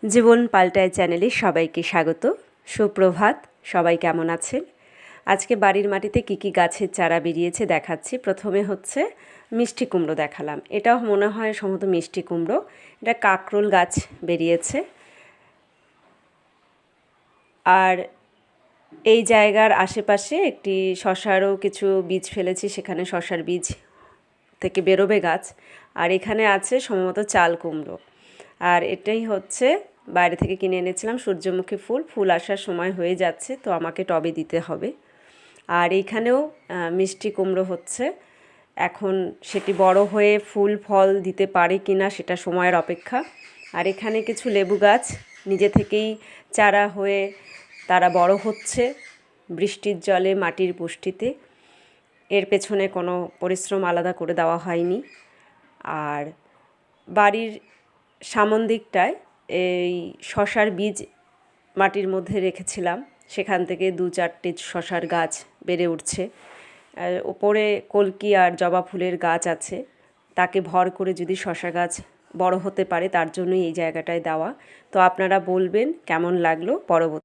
জীবন পাল্টায় চ্যানেলে সবাইকে স্বাগত। সুপ্রভাত। সবাই কেমন আছেন? আজকে বাড়ির মাটিতে কী কী গাছের চারা বেরিয়েছে দেখাচ্ছি। প্রথমে হচ্ছে মিষ্টি কুমড়ো দেখালাম। এটাও মনে হয় সম্ভবত মিষ্টি কুমড়ো। এটা কাকরোল গাছ বেরিয়েছে। আর এই জায়গার আশেপাশে একটি শশারও কিছু বীজ ফেলেছি, সেখানে শশার বীজ থেকে বেরোবে গাছ। আর এখানে আছে সম্ভবত চাল কুমড়ো। আর এটাই হচ্ছে বাইরে থেকে কিনে এনেছিলাম সূর্যমুখী ফুল। ফুল আসার সময় হয়ে যাচ্ছে, তো আমাকে টবে দিতে হবে। আর এইখানেও মিষ্টি কুমড়ো হচ্ছে। এখন সেটি বড় হয়ে ফুল ফল দিতে পারে কি না সেটা সময়ের অপেক্ষা। আর এখানে কিছু লেবু গাছ নিজে থেকেই চারা হয়ে তারা বড় হচ্ছে বৃষ্টির জলে, মাটির পুষ্টিতে। এর পেছনে কোনো পরিশ্রম আলাদা করে দেওয়া হয়নি। আর বাড়ির সামন দিকটায় এই শশার বীজ মাটির মধ্যে রেখেছিলাম, সেখান থেকে 2-4টে শশার গাছ বেড়ে উঠছে। ওপরে কলকি আর জবা ফুলের গাছ আছে, তাকে ভর করে যদি শশা গাছ বড় হতে পারে তার জন্যই এই জায়গাটায় দেওয়া। তো আপনারা বলবেন কেমন লাগলো পরবর্তী